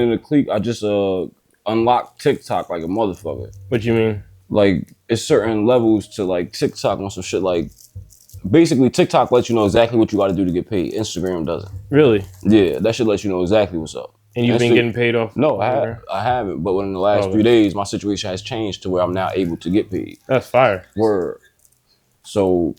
in the clique, I just unlocked TikTok like a motherfucker. What you mean? Like, it's certain levels to like TikTok on some shit. Like, basically, TikTok lets you know exactly what you got to do to get paid. Instagram doesn't. Really? Yeah, that should let you know exactly what's up. And you've been getting paid off? No, I haven't. But within the last 3 days, my situation has changed to where I'm now able to get paid. That's fire. Word. So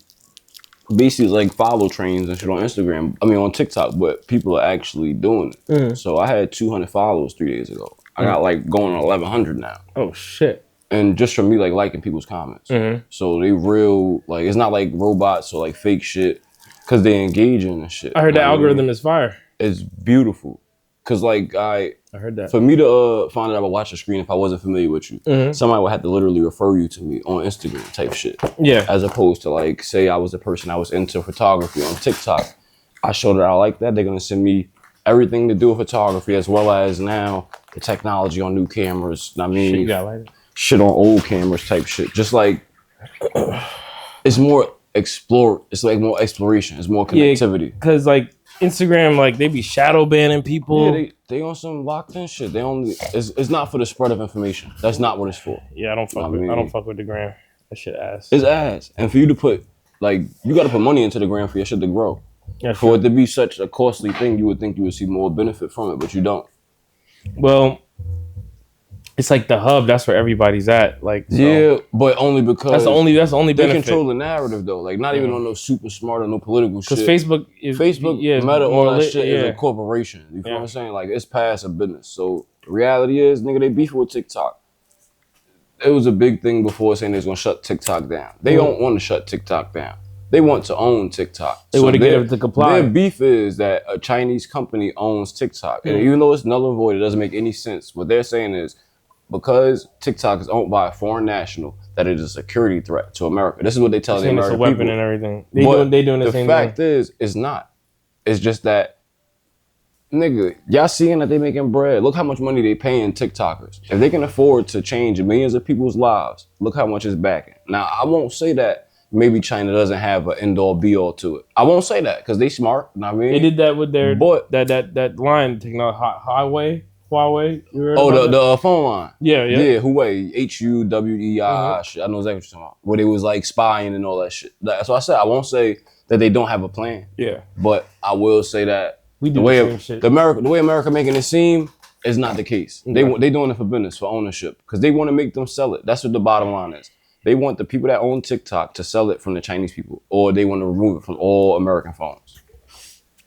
basically, it's like follow trains and shit on Instagram. I mean, on TikTok, but people are actually doing it. Mm. So I had 200 followers 3 days ago. I got like going on 1,100 now. Oh shit. And just from me like liking people's comments. Mm-hmm. So they real, like, it's not like robots or like fake shit, because they engaging and shit. I heard the algorithm is fire. It's beautiful. Because like I heard that. For me to find out I would watch the screen if I wasn't familiar with you, somebody would have to literally refer you to me on Instagram type shit. Yeah. As opposed to like, say I was a person I was into photography on TikTok. I showed that I like that. They're going to send me everything to do with photography, as well as now the technology on new cameras. I mean, shit, you got like shit on old cameras type shit. Just like, it's more it's like more exploration. It's more connectivity. Because like Instagram, like they be shadow banning people. Yeah, they on some locked in shit. They only it's not for the spread of information. That's not what it's for. Yeah, I don't fuck with the gram. That shit ass. It's ass. And for you to put like, you got to put money into the gram for your shit to grow. Yeah, for it to be such a costly thing, you would think you would see more benefit from it, but you don't. Well, it's like the hub. That's where everybody's at. Like, so. Yeah, but only because that's the only benefit. They control the narrative though. Like, not even on no super smart or no political shit. Because Facebook, Meta, all that shit is a corporation. You feel what I'm saying? Like, it's past a business. So the reality is, nigga, they beefing with TikTok. It was a big thing before saying they was gonna shut TikTok down. They don't want to shut TikTok down. They want to own TikTok. They want to get it to comply. Their beef is that a Chinese company owns TikTok. And even though it's null and void, it doesn't make any sense. What they're saying is, because TikTok is owned by a foreign national, that it is a security threat to America. This is what they tell the American people. It's a weapon and everything. They doing the same thing. The fact is, it's not. It's just that, nigga, y'all seeing that they making bread. Look how much money they paying TikTokers. If they can afford to change millions of people's lives, look how much it's backing. Now, I won't say that maybe China doesn't have an end-all be-all to it. I won't say that because they smart. You know what I mean? They did that with their that line technology, Huawei. You heard the phone line. Yeah. Huawei, HUWEI shit. I know exactly what you're talking about. Where they was like spying and all that shit. That's what I said. I won't say that they don't have a plan. Yeah. But I will say that the way America making it seem is not the case. Okay. They doing it for business, for ownership, because they want to make them sell it. That's what the bottom line is. They want the people that own TikTok to sell it from the Chinese people, or they want to remove it from all American phones.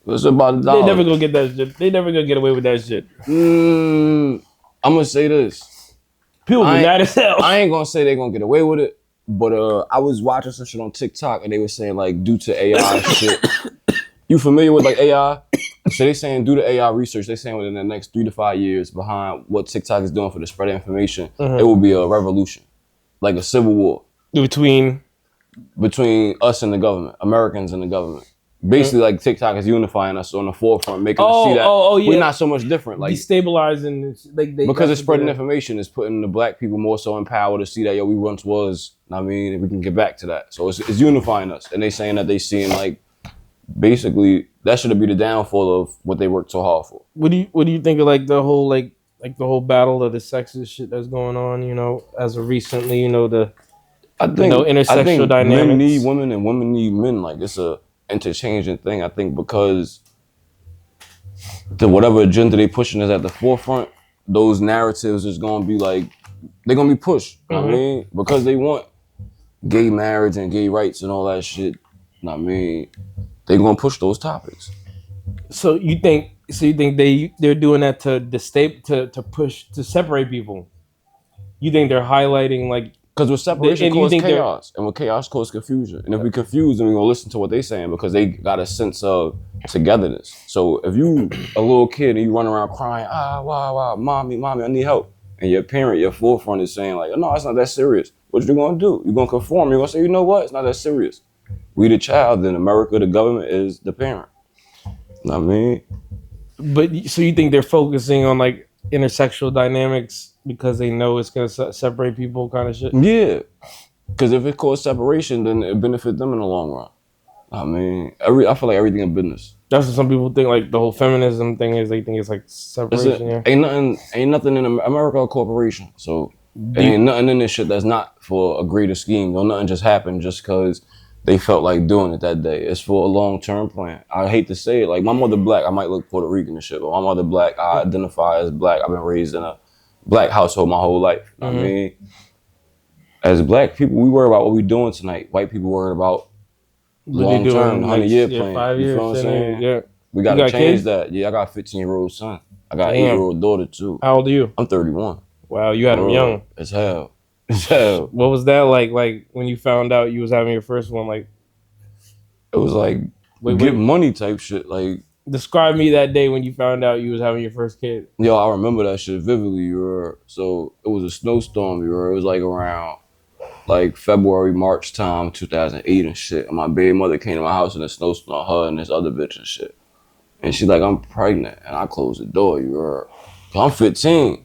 It's about $1. They never gonna get that shit. They never gonna get away with that shit. I'm gonna say this. People be mad as hell. I ain't gonna say they gonna get away with it, but I was watching some shit on TikTok and they were saying like, due to AI shit. You familiar with like AI? So they saying due to AI research, they saying within the next 3 to 5 years, behind what TikTok is doing for the spread of information, it will be a revolution. Like a civil war between us and the government, Americans and the government. Basically, like TikTok is unifying us on the forefront, making us see that we're not so much different. Like destabilizing, because it's spreading information, is putting the black people more so in power to see that we once was. I mean, we can get back to that. So it's unifying us, and they saying that they seeing like basically that should be the downfall of what they worked so hard for. What do you think of like the whole like the whole battle of the sexist shit that's going on, you know, as of recently, you know, intersexual dynamics. Men need women and women need men. Like, it's a interchanging thing. I think because whatever agenda they pushing is at the forefront, those narratives is gonna be like, they're gonna be pushed. I mean, because they want gay marriage and gay rights and all that shit. I mean, they're gonna push those topics. So you think they're doing that to push to separate people? You think they're highlighting like, because with separation causes chaos, and with chaos causes confusion. And if we confuse, then we're gonna listen to what they're saying because they got a sense of togetherness. So if you a little kid and you run around crying, wow, mommy, I need help, and your parent, your forefront is saying like, no, it's not that serious. What you gonna do? You're gonna conform. You're gonna say, you know what? It's not that serious. We the child, then America, the government is the parent. You know what I mean? But so you think they're focusing on like intersexual dynamics because they know it's gonna separate people, kind of shit? Yeah, because if it causes separation, then it benefits them in the long run. I mean, I feel like everything in business. That's what some people think. Like the whole feminism thing is, they think it's like separation. Yeah. Ain't nothing in America a corporation. So ain't nothing in this shit that's not for a greater scheme. Don't nothing just happen just because they felt like doing it that day. It's for a long-term plan. I hate to say it. Like, my mother black. I might look Puerto Rican and shit, but my mother black. I identify as black. I've been raised in a black household my whole life. I mean, as black people, we worry about what we doing tonight. White people worry about long-term, 100-year plan. 5 years, you feel what I'm saying? Yeah. We gotta change that. Yeah, I got a 15-year-old son. I got an 8-year-old daughter too. How old are you? I'm 31. Wow, you had him young. As hell. As hell. What was that like? Like when you found out you was having your first one? Like, it was like get money type shit. Like, describe me that day when you found out you was having your first kid. Yo, I remember that shit vividly. So it was a snowstorm. It was like around like February, March time, 2008 and shit. And my baby mother came to my house in a snowstorm, her and this other bitch and shit. And she's like, I'm pregnant. And I closed the door, I'm 15.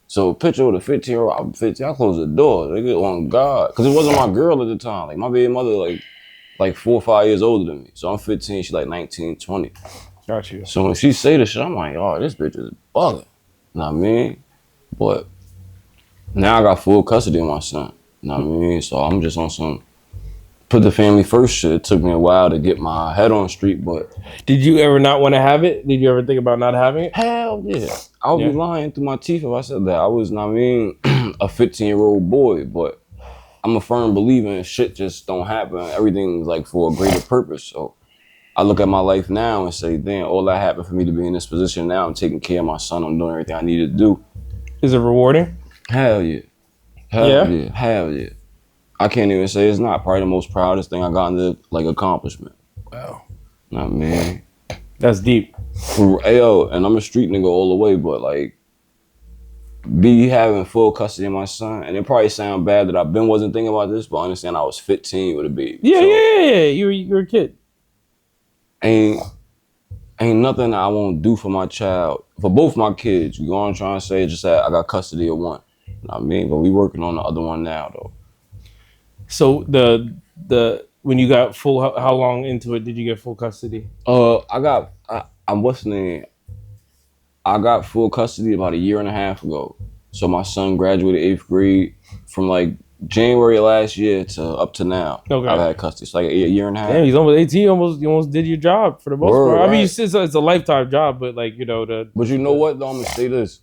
So picture with a 15-year-old, I'm 15, I closed the door. They get on God. Because it wasn't my girl at the time. Like, my baby mother, like 4 or 5 years older than me. So I'm 15, she's like 19, 20. Got you. So when she say this shit, I'm like, oh, this bitch is bugging. You know what I mean? But now I got full custody of my son. You know what I mean? So I'm just on some put the family first shit. It took me a while to get my head on street, but... Did you ever not want to have it? Did you ever think about not having it? Hell yeah. I would be lying through my teeth if I said that. I was, I mean, a 15-year-old boy, but I'm a firm believer in shit just don't happen. Everything's like for a greater purpose. So I look at my life now and say, damn, all that happened for me to be in this position now. I'm taking care of my son. I'm doing everything I need to do. Is it rewarding? Hell yeah. Hell yeah. Hell yeah. I can't even say it's not. Probably the most proudest thing I got into, like, accomplishment. Wow. Know what I mean? That's deep. Yo, and I'm a street nigga all the way, but, like, be having full custody of my son, and it probably sound bad that wasn't thinking about this, but I understand I was 15 with a baby. Yeah, so, yeah. You're a kid. Ain't nothing I won't do for my child, for both my kids. You know what I'm trying to say? Just that I got custody of one. You know what I mean? But we working on the other one now, though. So the when you got full, how long into it did you get full custody? I got full custody about a year and a half ago. So my son graduated 8th grade from like January of last year to up to now. Okay. I've had custody. It's like a year and a half. Damn, he's almost 18. You almost did your job for the most part. Right. I mean, it's a lifetime job, but like, But you know what though? I'm gonna say this.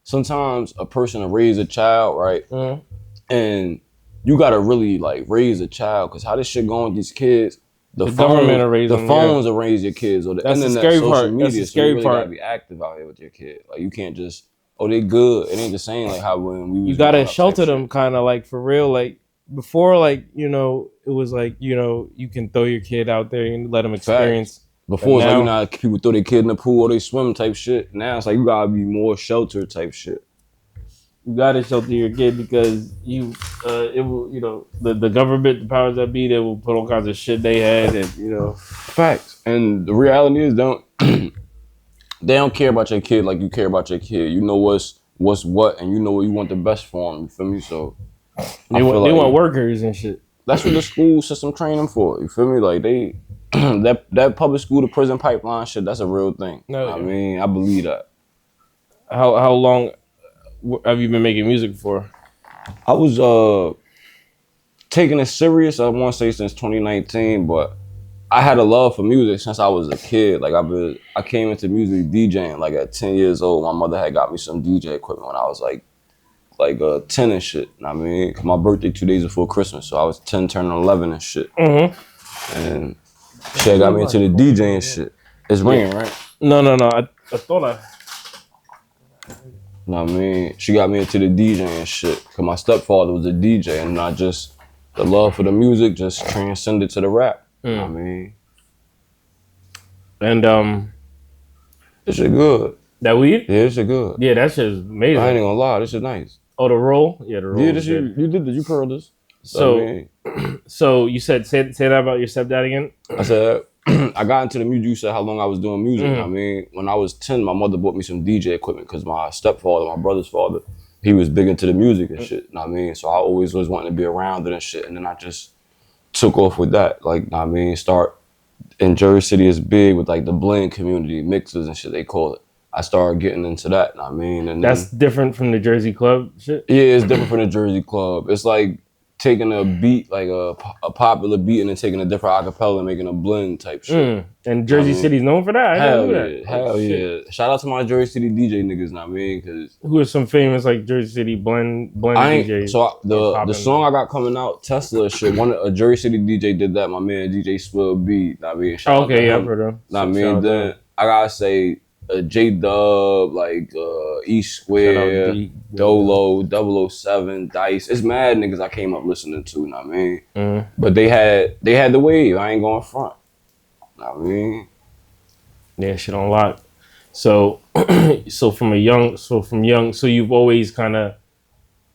Sometimes a person will raise a child, right? Mm-hmm. And you gotta really like raise a child, because how this shit going with these kids, the government will raise them, phones will raise your kids, or the internet, social media. That's the scary part. Gotta be active out here with your kid. Like, you can't just, they good. It ain't the same like how when we was. You gotta shelter them, kind of like for real. Like before, like it was like you can throw your kid out there and let them experience. Before, it's like people throw their kid in the pool or they swim type shit. Now it's like you gotta be more sheltered type shit. You gotta shelter your kid because it will, the government, the powers that be, they will put all kinds of shit they had, and Facts. And the reality is they don't care about your kid like you care about your kid. You know what's what, and you know what you want the best for them. You feel me? So they want workers and shit. That's what the school system train them for. You feel me? Like they that public school to prison pipeline shit. That's a real thing. No, I mean, I believe that. How long have you been making music for? I was taking it serious, I want to say since 2019, but I had a love for music since I was a kid. Like I came into music DJing like at 10 years old. My mother had got me some DJ equipment when I was like 10 and shit. I mean, my birthday 2 days before Christmas, so I was 10 turning 11 and shit. Mm-hmm. And she had got me into the DJing shit. It's ringing, right? No. I thought I... Know what I mean? She got me into the DJing and shit. Cause my stepfather was a DJ, and not just the love for the music just transcended to the rap. You know what I mean? And this shit good. That weed? Yeah, this shit good. Yeah, that shit is amazing. I ain't gonna lie, this shit nice. Oh, the roll? Yeah, the roll. Yeah, you curled this. So you said say that about your stepdad again? I said I got into the music. You said how long I was doing music. Mm-hmm. I mean, when I was 10, my mother bought me some DJ equipment because my stepfather, my brother's father, he was big into the music and shit. You know what I mean? So I always was wanting to be around it and shit. And then I just took off with that. Like, you know what I mean, start And Jersey City is big with like the blend community, mixers and shit they call it. I started getting into that, I mean. And that's different from the Jersey club shit? Yeah, it's different from the Jersey club. It's like taking a beat, like a popular beat, and then taking a different acapella and making a blend type shit. And Jersey City's known for that? Hell yeah. Shout out to my Jersey City DJ niggas, know what I mean? Cause who are some famous like Jersey City blend DJs? So the song I got coming out, Tesla shit, a Jersey City DJ did that. My man DJ Swill B, know what I mean? Shout out to him. I've heard him. Know what I mean? Then I gotta say J Dub, like E Square, Dolo, 007, Dice. It's mad niggas I came up listening to, know what I mean? But they had the wave. I ain't going front. Know what I mean? Yeah, shit on lock. So from young, you've always kind of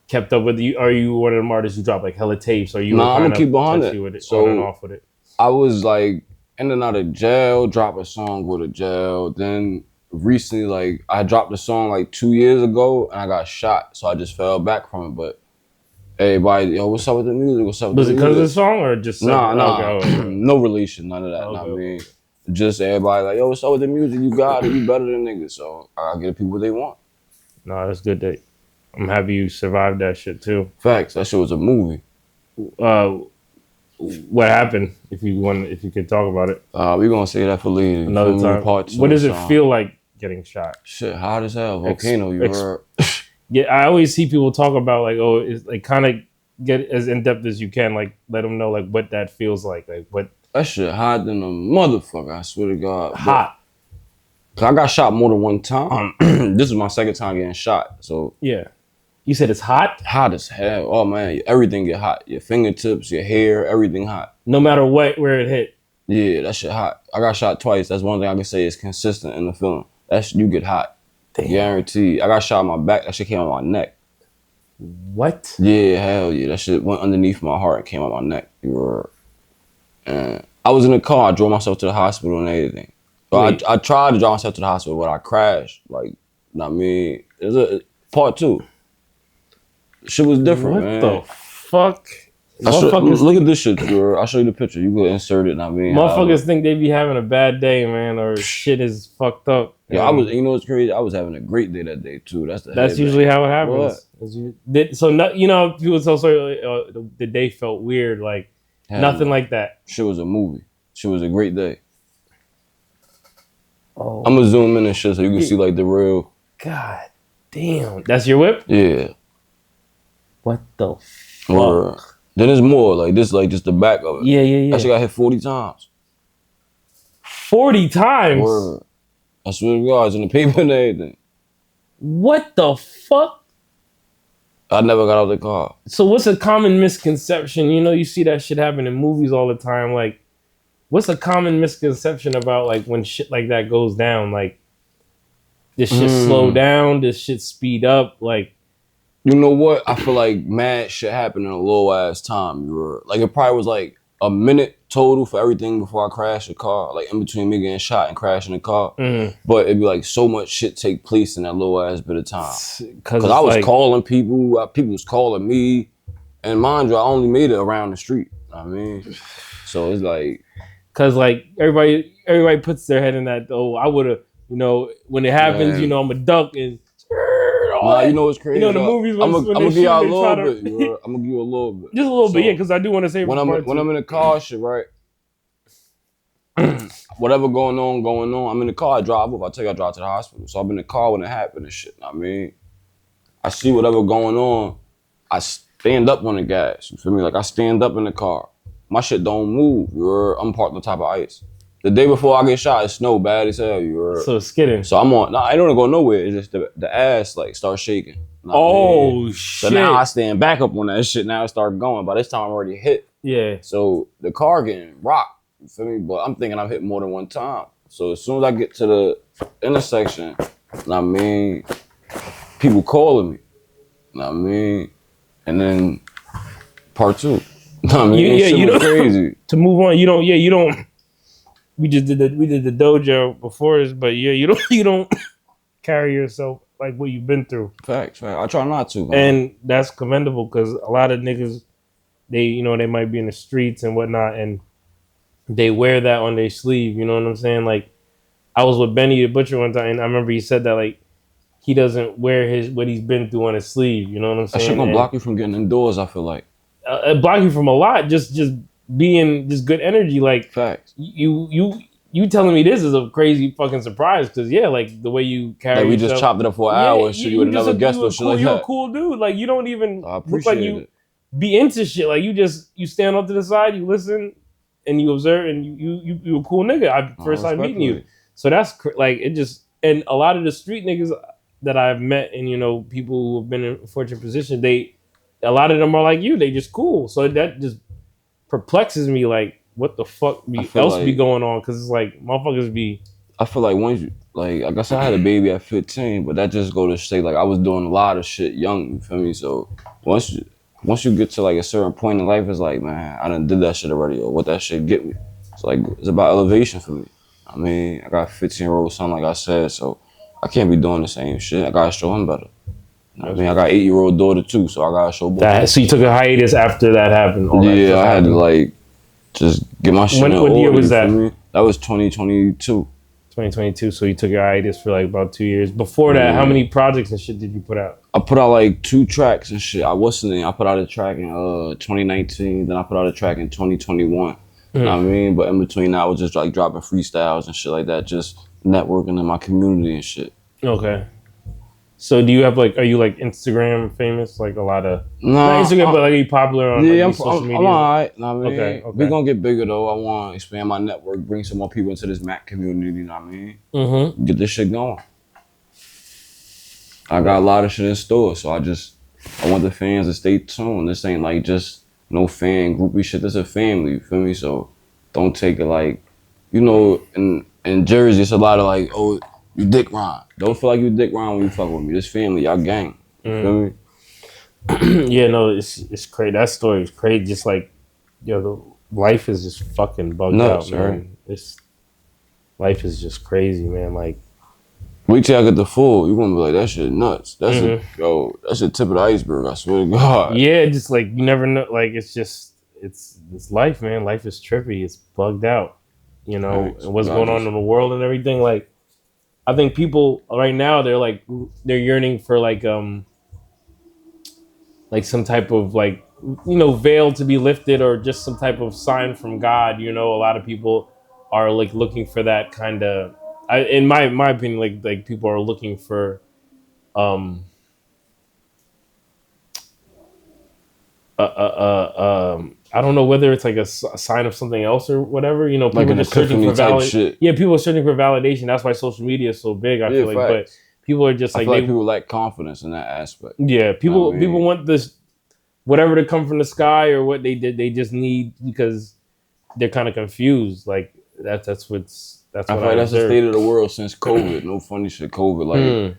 kept up with you. Are you one of them artists who drop like hella tapes? Or you? Nah, I'm gonna keep 100 with it, on and off with it. I was like in and out of jail, drop a song, go to jail. Then recently, like I dropped a song like 2 years ago and I got shot, so I just fell back from it. But everybody, yo, what's up with the music? What's up with Was the it because of the song or just nah, no relation, none of that. Know what I mean? Just everybody like, yo, what's up with the music? You got it, you better than niggas. So I gotta give people what they want. No, that's good that I'm happy you survived that shit too. Facts, that shit was a movie. What happened? If you could talk about it. We gonna say that for later. Another time. Part 2 what does it feel like getting shot? Shit, hot as hell. Volcano, you heard? Yeah, I always see people talk about like, oh, it's like kind of get as in depth as you can, like let them know like what that feels like what. That shit hot than a motherfucker. I swear to God. Hot. Cause I got shot more than one time. This is my second time getting shot. So yeah. You said it's hot? Hot as hell. Oh man, everything get hot. Your fingertips, your hair, everything hot. No matter where it hit. Yeah, that shit hot. I got shot twice. That's one thing I can say is consistent in the film. You get hot. Damn. Guaranteed. I got shot in my back. That shit came out my neck. What? Yeah, hell yeah. That shit went underneath my heart and came out my neck. And I was in the car. I drove myself to the hospital and everything. But I tried to drive myself to the hospital, but I crashed. Like, you know what I mean? It's a part 2. Shit was different, man. What the fuck? Look at this shit, bro. I'll show you the picture. You go insert it, I mean. Motherfuckers think they be having a bad day, man, or shit is fucked up. Yeah, you know what's crazy? I was having a great day that day, too. That's usually how it happens. So, you know, people tell the day felt weird, like, nothing like that. Shit was a movie. Shit was a great day. Oh. I'm gonna zoom in and shit so you can see, like, the real. God damn. That's your whip? Yeah. What the fuck? Then there's more, like this, like just the back of it. Yeah. That shit got hit 40 times. 40 times? Word. I swear to God, it's in the paper and everything. What the fuck? I never got out of the car. So what's a common misconception? You know, you see that shit happen in movies all the time. Like, what's a common misconception about like when shit like that goes down? Like, this shit slow down, this shit speed up, like. You know what? I feel like mad shit happened in a low ass time. Like it probably was like a minute total for everything before I crashed the car. Like in between me getting shot and crashing the car. But it'd be like so much shit take place in that low ass bit of time. Cause I was calling people, people was calling me, and mind you, I only made it around the street. I mean, so it's like, cause like everybody puts their head in that. Oh, I would have, you know, when it happens, you know, I'm a duck and. Nah, you know what's crazy? You know the movies I'm gonna give you a little bit. I'm gonna give you a little bit. Just a little bit, yeah, because I do want to say when I'm in the car, shit, right? Whatever going on. I'm in the car. I drive up. I tell you, I drive to the hospital. So I'm in the car when it happened and shit. I mean, I see whatever going on. I stand up on the gas. You feel me? Like I stand up in the car. My shit don't move. I'm parked on top of ice. The day before I get shot, it snowed bad as hell. So it's skidding. So I'm on. Nah, I don't go nowhere. It's just the ass like starts shaking. Shit. So now I stand back up on that shit. Now it started going. By this time I'm already hit. Yeah. So the car getting rocked. You feel me? But I'm thinking I've hit more than one time. So as soon as I get to the intersection, I mean, people calling me. I mean, and then part 2. I mean, you know, crazy. To move on, you don't. We did the dojo before this, but yeah, you don't carry yourself like what you've been through. Facts. I try not to, man. And that's commendable because a lot of niggas, they might be in the streets and whatnot, and they wear that on their sleeve. You know what I'm saying? Like, I was with Benny the Butcher one time, and I remember he said that like he doesn't wear what he's been through on his sleeve. You know what I'm saying? That shit gonna block you from getting indoors. I feel like it block you from a lot. Just being just good energy. Like facts. You telling me this is a crazy fucking surprise because yeah, like the way you carry like we yourself, just chopped it up for an hour and shit. You would have never guessed no shit like that. You're a cool dude. Like you don't even look like you be into shit. Like you stand up to the side, you listen, and you observe, and you a cool nigga. First time meeting you, so that's like it just and a lot of the street niggas that I've met and people who have been in a fortunate position, a lot of them are like you. They just cool. So that just perplexes me. Like what the fuck be going on? Because it's like motherfuckers be. I feel like once you like I guess I had a baby at 15, but that just go to say like I was doing a lot of shit young. You feel me? So once you get to like a certain point in life, it's like man, I done did that shit already, or what that shit get me. It's like it's about elevation for me. I mean, I got a 15-year-old son, like I said, so I can't be doing the same shit. I gotta show him better. I mean, I got an 8-year-old daughter too, so I gotta show both. So you took a hiatus after that happened? Yeah, I had to like just get my shit in order. What year was that? That was 2022. 2022. So you took your hiatus for like about 2 years. Before that, how many projects and shit did you put out? I put out like 2 tracks and shit. I put out a track in 2019, then I put out a track in 2021. You know what I mean? But in between that, I was just like dropping freestyles and shit like that, just networking in my community and shit. Okay. So do you have like, are you like Instagram famous? Like a lot of, not Instagram, but like are you popular on like, social media? I'm alright. I mean, okay. We're gonna get bigger though. I want to expand my network, bring some more people into this Mack community, you know what I mean? Mm-hmm. Get this shit going. I got a lot of shit in store, so I want the fans to stay tuned. This ain't like just no fan groupie shit. This a family, you feel me? So don't take it like, in Jersey, it's a lot of like, oh, you dick rhyme. Don't feel like you dick rhyme when you fuck with me. This family, y'all gang. You feel me? Yeah, no, it's crazy. That story is crazy. Just like, the life is just fucking bugged out, man. Life is just crazy, man. Like, wait till I get the full. You gonna be like, that shit nuts. That's that's the tip of the iceberg. I swear to God. Yeah, just like you never know. Like it's life, man. Life is trippy. It's bugged out. And what's going on in the world and everything. Like, I think people right now they're yearning for like some type of like veil to be lifted or just some type of sign from God. A lot of people are like looking for that kind of. In my opinion, like people are looking for, I don't know whether it's like a sign of something else or whatever. People like are just searching for validation. Yeah, people are searching for validation. That's why social media is so big. I feel like, but people are just like people lack confidence in that aspect. Yeah, people want this whatever to come from the sky or what they did. They just need because they're kind of confused. Like that's what I feel like that's the state of the world since COVID. No funny shit, COVID. Like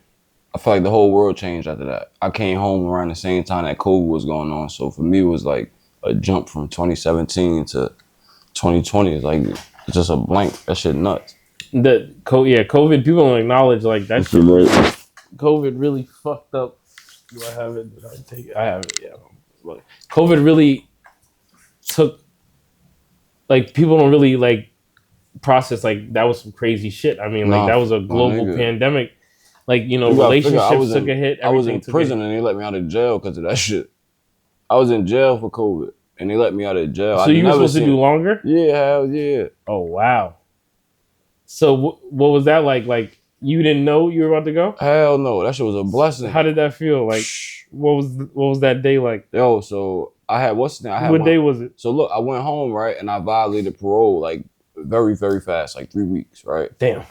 I feel like the whole world changed after that. I came home around the same time that COVID was going on. So for me, it was like a jump from 2017 to 2020. It's like it's just a blank. That shit nuts. COVID. People don't acknowledge like that shit. Right. COVID really fucked up. Do I have it? Did I take it? I have it. Yeah. Look, COVID really took. Like people don't really like process like that was some crazy shit. I mean, like that was a global pandemic. Like relationships took a hit. I was in prison and they let me out of jail because of that shit. I was in jail for COVID and they let me out of jail. So you were supposed to do longer? Yeah, hell yeah. Oh wow. So what was that like? Like you didn't know you were about to go? Hell no, that shit was a blessing. How did that feel? Like what was that day like? Yo, so I had what day was it? So look, I went home right and I violated parole like very very fast, like 3 weeks, right? Damn.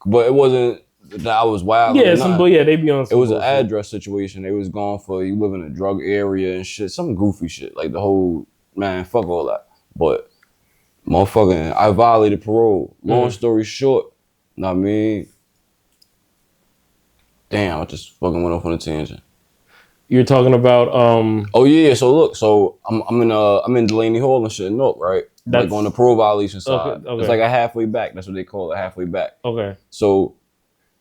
But it wasn't that I was wild. Yeah, they be on. It was an address situation. They was going for you live in a drug area and shit, some goofy shit. Like the whole fuck all that. But motherfucking, I violated parole. Long story short, know what I mean? Damn, I just fucking went off on a tangent. You're talking about Oh yeah, so look, I'm in Delaney Hall and shit in Newark, right? That's like on the parole violation side. Okay. It's like a halfway back. That's what they call it, halfway back. Okay. So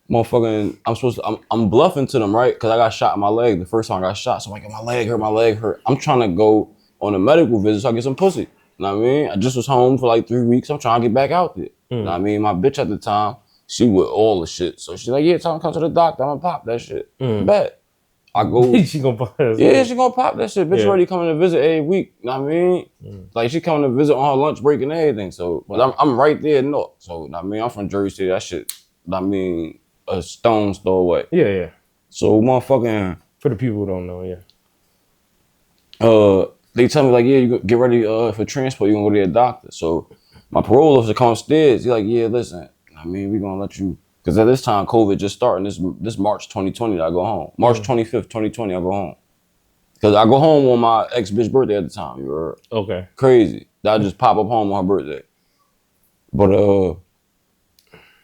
motherfucking, I'm bluffing to them, right? Because I got shot in my leg the first time I got shot. So I'm like, my leg hurt. I'm trying to go on a medical visit so I get some pussy. Know what I mean? I just was home for like 3 weeks. I'm trying to get back out there. Know what I mean? My bitch at the time, she with all the shit. So she's like, yeah, tell me to come to the doctor. I'm gonna pop that shit. Bet. I go. She gonna pop that shit. Yeah, she gonna pop that shit. Bitch already coming to visit every week. Know what I mean? Like she coming to visit on her lunch break and everything. So I'm right there north. So know what I mean? I'm from Jersey City. That shit, know what I mean, a stone's throw away. Yeah. So motherfucking. For the people who don't know, they tell me like, yeah, you get ready for transport. You gonna go to your doctor. So my parole officer comes upstairs. He's like, yeah, listen. I mean, we gonna let you. Because at this time, COVID just starting. This March 2020, I go home. March 25th, 2020, I go home. Because I go home on my ex-bitch birthday at the time. You heard? Okay. Crazy. I just pop up home on her birthday. But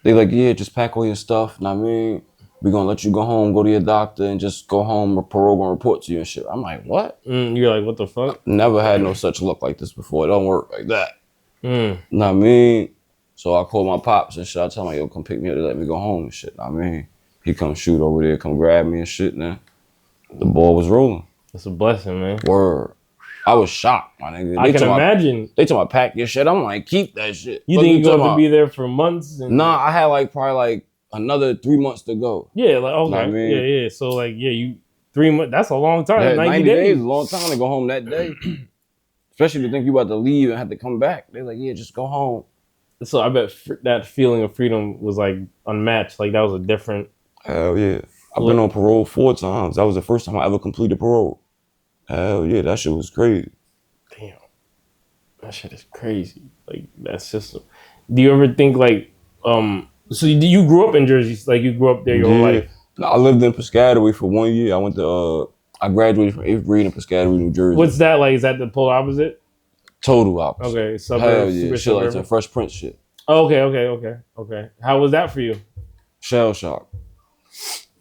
they like, yeah, just pack all your stuff. Know what I mean? We gonna let you go home, go to your doctor, and just go home. Parole gonna report to you and shit. I'm like, what? You're like, what the fuck? I never had no such luck like this before. It don't work like that. Know what I mean? So I called my pops and shit. I tell him, yo, come pick me up to let me go home and shit. Know what I mean? He come shoot over there, come grab me and shit. And then the ball was rolling. That's a blessing, man. Word. I was shocked, my nigga. I can imagine. They told me, pack your shit. I'm like, keep that shit. You think you're going to be there for months? Nah, I had like probably like another 3 months to go. Yeah, like, okay. I mean? Yeah. So like, yeah, you 3 months, that's a long time. Yeah, 90 days is a long time to go home that day. Especially to think you about to leave and have to come back. They're like, yeah, just go home. So I bet that feeling of freedom was like unmatched. Like that was a different. Hell yeah. I've been on parole 4 times. That was the first time I ever completed parole. Hell yeah, that shit was crazy. Damn. That shit is crazy. Like that system. Do you ever think like, so you grew up in Jersey? Like you grew up there your whole life? No, I lived in Piscataway for 1 year. I graduated from 8th grade in Piscataway, New Jersey. What's that like? Is that the polar opposite? Total opposite. Okay, suburbs. Hell yeah, shit like some Fresh Prince shit. Oh, okay. How was that for you? Shell shock.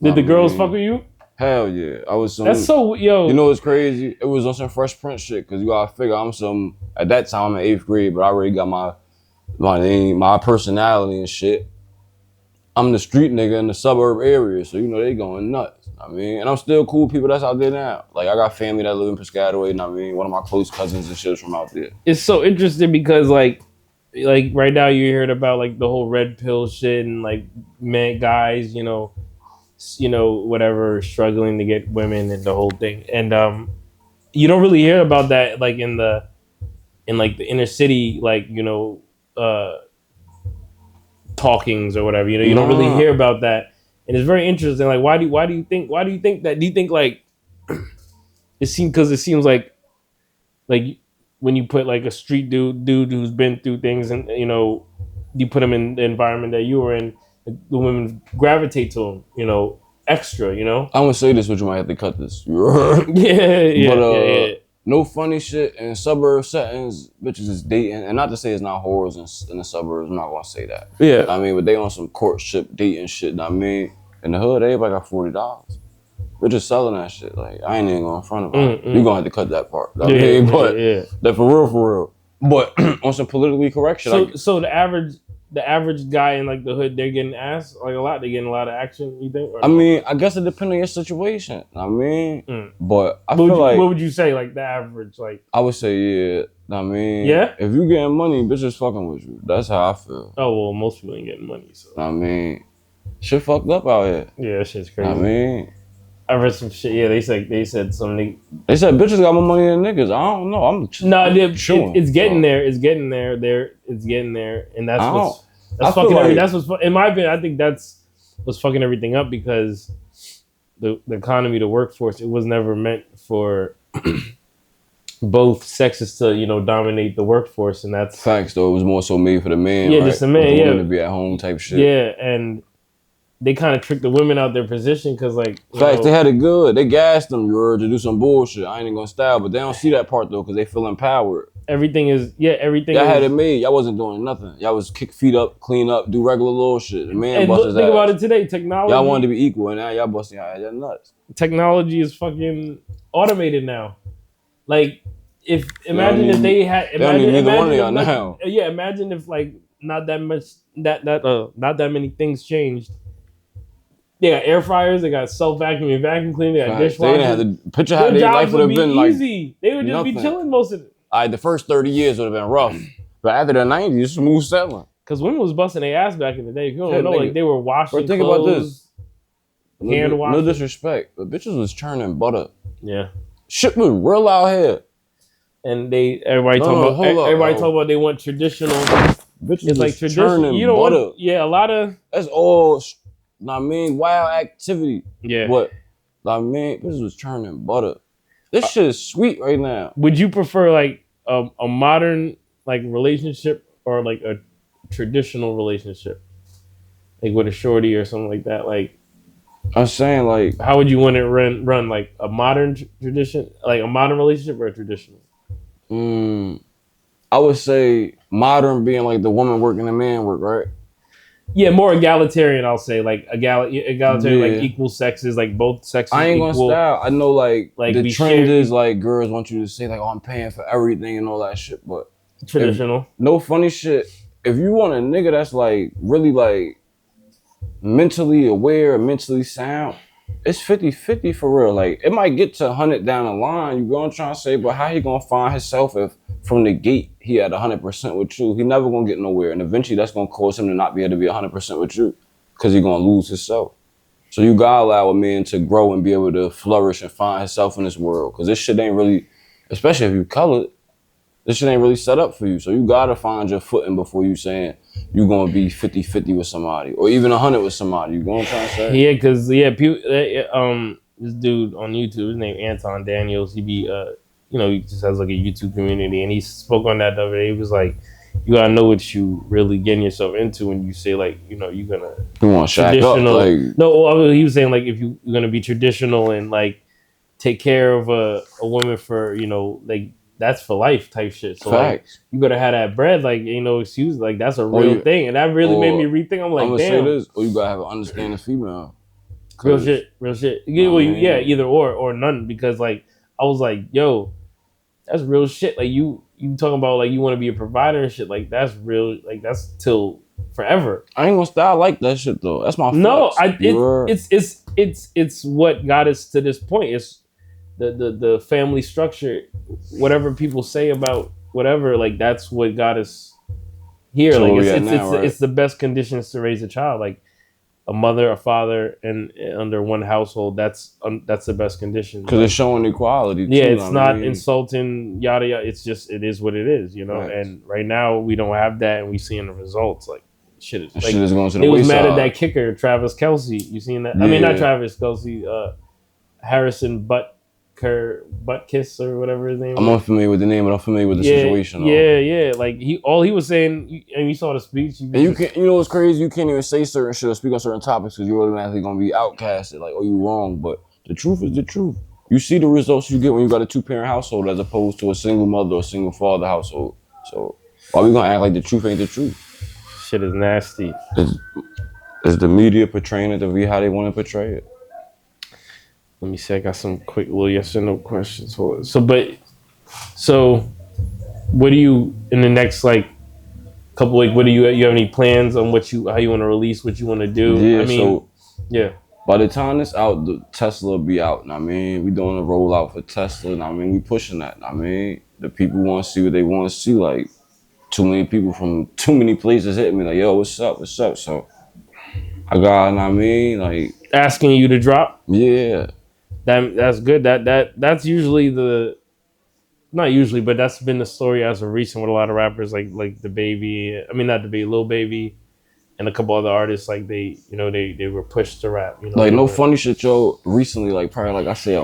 Did the girls fuck with you? Hell yeah. I was some. That's so, yo. You know what's crazy? It was on some Fresh Prince shit, because you gotta figure at that time I'm in 8th grade, but I already got my name, my personality and shit. I'm the street nigga in the suburb area, so you know they going nuts. I mean, and I'm still cool with people that's out there now. Like I got family that live in Piscataway, and I mean, one of my close cousins and shit is from out there. It's so interesting because like right now you're hearing about like the whole red pill shit and like men, guys, you know, whatever, struggling to get women and the whole thing. And you don't really hear about that like in the inner city, like, you know, talkings or whatever, you know, you don't really hear about that. And it's very interesting. Like, why do you think that? Do you think like it seems like when you put like a street dude who's been through things and, you know, you put him in the environment that you were in, the women gravitate to him, you know, extra, you know? I'm gonna say this, but you might have to cut this. Yeah. No funny shit in suburb settings. Bitches is dating, and not to say it's not whores in the suburbs. I'm not gonna say that. Yeah, I mean, but they on some courtship dating shit. I mean, in the hood, everybody got $40. They're just selling that shit. Like I ain't even going in front of it. You gonna have to cut that part. But that for real. But on some politically correct shit. So the average guy in like the hood, they're getting ass like a lot. They're getting a lot of action. You think? I mean, I guess it depends on your situation. I mean, but I feel like what would you say like the average? Like I would say yeah. I mean, yeah. If you getting money, bitches fucking with you. That's how I feel. Oh well, most people ain't getting money. So I mean, shit fucked up out here. Yeah, that shit's crazy. I mean, I read some shit. Yeah, they said something. They said bitches got more money than niggas. I don't know. It's getting there. It's getting there, and that's fucking everything. That's what's in my opinion. I think that's what's fucking everything up because the economy, the workforce, it was never meant for both sexes to, you know, dominate the workforce, and that's facts. Though it was more so made for the man. Yeah, right? Just the man. Yeah, to be at home type shit. Yeah, and they kind of tricked the women out their position because, like, facts, they had it good. They gassed them, to do some bullshit. I ain't even gonna style, but they don't see that part though because they feel empowered. Everything. Y'all had it made. Y'all wasn't doing nothing. Y'all was kick feet up, clean up, do regular little shit. The man bust his ass. Think about it today. Technology. Y'all wanted to be equal, and now y'all busting y'all ass. Y'all nuts. Technology is fucking automated now. Like, imagine if they had. Imagine if like not that much not that many things changed. They got air fryers, they got self-vacuum and vacuum cleaner, they got dishwashers. They didn't have to picture how their life would have been like easy. They would just be chilling most of it. the first 30 years would have been rough, but after the 90s, it's smooth sailing. Because women was busting their ass back in the day. If you don't know, like they were washing think clothes, about this. hand washing. No disrespect, but bitches was churning butter. Yeah. Shit was real out here. And everybody talk about they want traditional. Bitches it's like traditional. You know butter. What? Yeah, a lot of that's all. I mean, wild activity. Yeah. But I mean, bitches was churning butter. This shit is sweet right now. Would you prefer like a modern like relationship or like a traditional relationship, like with a shorty or something like that? Like I'm saying, like, how would you want it run? Like a modern tradition, like a modern relationship or a traditional? I would say modern being like the woman work and the man work, right? Yeah, more egalitarian. I'll say like egalitarian, like equal sexes, like both sexes. I ain't equal. Gonna style. I know, like the trend is like girls want you to say like, "Oh, I'm paying for everything" and all that shit. But traditional, no funny shit. If you want a nigga that's like really like mentally aware, mentally sound, it's 50-50 for real. Like it might get to 100 down the line. You gonna try to say, but how he gonna find himself if from the gate he had 100% with you? He never gonna get nowhere, and eventually that's gonna cause him to not be able to be 100% with you, because he gonna lose himself. So you gotta allow a man to grow and be able to flourish and find himself in this world, because this shit ain't really, especially if you colored, this shit ain't really set up for you. So you gotta find your footing before you saying you gonna be 50-50 with somebody or even 100 with somebody. You gonna try to say? Yeah, because this dude on YouTube, his name Anton Daniels. He be he just has like a YouTube community, and he spoke on that the other day. He was like, you gotta know what you really getting yourself into when you say like, you're gonna shack up. Like, no, he was saying like if you're gonna be traditional and like take care of a woman for like. That's for life type shit. So like, you gotta have that bread, like ain't no excuse. Like that's a real thing, and that really made me rethink. I'm like, damn. Say this, or you gotta have an understanding female. Real shit. Yeah, either or none. Because like I was like, yo, that's real shit. Like you talking about like you want to be a provider and shit. Like that's real. Like that's till forever. I ain't gonna style like that shit though. That's my flex. It's what got us to this point. It's the family structure, whatever people say about whatever, like that's what got us here. So like it's the best conditions to raise a child, like a mother, a father, and under one household. That's the best condition because it's showing equality. Yeah, it's not insulting, yada yada. It's just it is what it is, Right. And right now we don't have that, and we seeing the results. Like shit is going to the wayside. It was mad at that kicker, Travis Kelce. You seen that? Yeah. I mean, not Travis Kelce, Harrison Butkus or whatever his name. I'm unfamiliar with the name, but I'm familiar with the situation. Yeah. Like he was saying, and you saw the speech. You know what's crazy? You can't even say certain shit or speak on certain topics because you're automatically gonna be outcasted. Like, oh, you wrong. But the truth is the truth. You see the results you get when you got a 2-parent household as opposed to a single mother or single father household. So why we gonna act like the truth ain't the truth? Shit is nasty. Is the media portraying it to be how they want to portray it? Let me see. I got some quick little yes or no questions. So what do you in the next like couple weeks? What do you have any plans on how you want to release? What you want to do? Yeah. By the time it's out, the Tesla will be out. I mean, we doing a rollout for Tesla. I mean, we pushing that. I mean, the people want to see what they want to see. Like too many people from too many places hit me. Like, yo, what's up? What's up? So I got. Like asking you to drop. Yeah. That's good. That's usually not usually, but that's been the story as of recent with a lot of rappers like the Baby. I mean, not the Baby, Lil Baby, and a couple other artists. Like they were pushed to rap. Like no funny shit, yo. Recently, like probably like I say,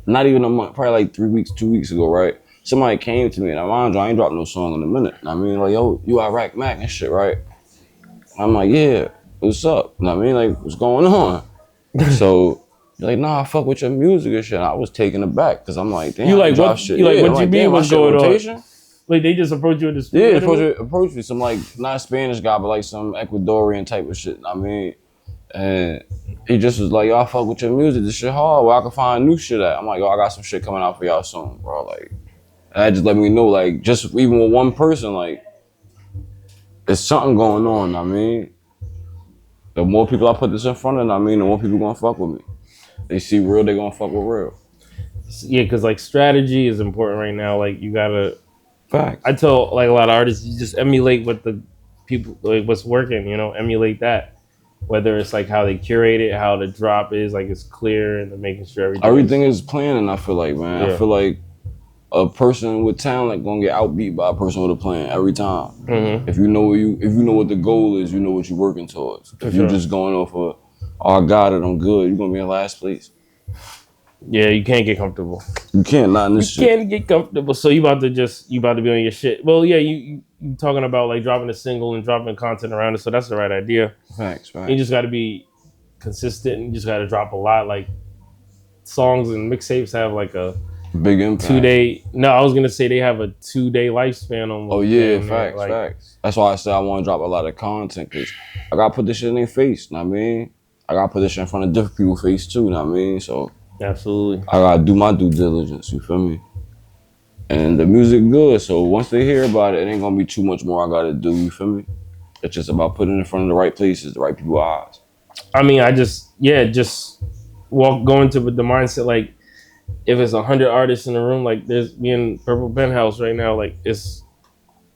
not even a month, probably like 3 weeks, 2 weeks ago, right? Somebody came to me and I ain't dropped no song in a minute. I mean, like, yo, you Iraq Mack and shit, right? I'm like, yeah, what's up? I mean, like, what's going on? So. Like, nah, I fuck with your music and shit. I was taken aback because I'm like, damn, you like what? Shit. You like what you mean? What's going on? Like they just approached you in the street? Yeah, approached me. Some like not a Spanish guy, but like some Ecuadorian type of shit. I mean, and he just was like, yo, I fuck with your music. This shit hard. Where I can find new shit at? I'm like, yo, I got some shit coming out for y'all soon, bro. Like, and that just let me know, like, just even with one person, like, there's something going on. I mean, the more people I put this in front of, the more people gonna fuck with me. They see real, they gonna fuck with real. Yeah, because like strategy is important right now. Like you gotta Facts. I tell like a lot of artists, you just emulate what the people like what's working. Emulate that. Whether it's like how they curate it, how the drop is, like it's clear, and they're making sure everything is planning. I feel like, man. Yeah. I feel like a person with talent gonna get outbeat by a person with a plan every time. Mm-hmm. If you know what the goal is, you know what you're working towards. If you're just going off of, oh, I got it, I'm good, you're gonna be in last place. Yeah, you can't get comfortable. You can't, not in this shit. You can't get comfortable. So you about to be on your shit. Well, yeah, you talking about like dropping a single and dropping content around it. So that's the right idea. Facts. You just got to be consistent and you just got to drop a lot. Like songs and mixtapes have like a big impact. 2 day. No, I was gonna say they have a 2 day lifespan on. Oh yeah, facts. That's why I said I want to drop a lot of content because I gotta put this shit in their face. Know what I mean? I gotta put this shit in front of different people's face too. Know what I mean? So absolutely, I gotta do my due diligence. You feel me? And the music good. So once they hear about it, it ain't gonna be too much more I gotta do. You feel me? It's just about putting it in front of the right places, the right people's eyes. I mean, just go into with the mindset like. If it's 100 artists in the room, like there's me in Purple Penthouse right now, like it's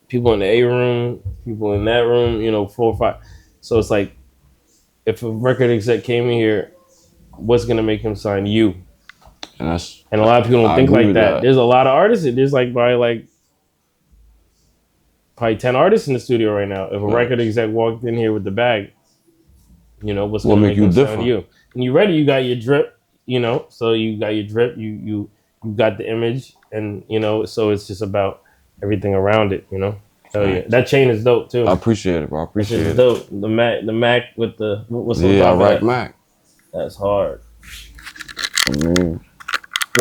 people in the A room, people in that room, 4 or 5. So it's like, if a record exec came in here, what's gonna make him sign you? And a lot of people don't think like that. There's a lot of artists. There's like probably 10 artists in the studio right now. If a record exec walked in here with the bag, what's gonna make him sign you? And you ready? You got your drip. So you got your drip, you got the image, and so it's just about everything around it. Hell yeah, that chain is dope too. I appreciate it, bro. I appreciate it. Dope. The Mack with the what's on top of that? Mack. That's hard.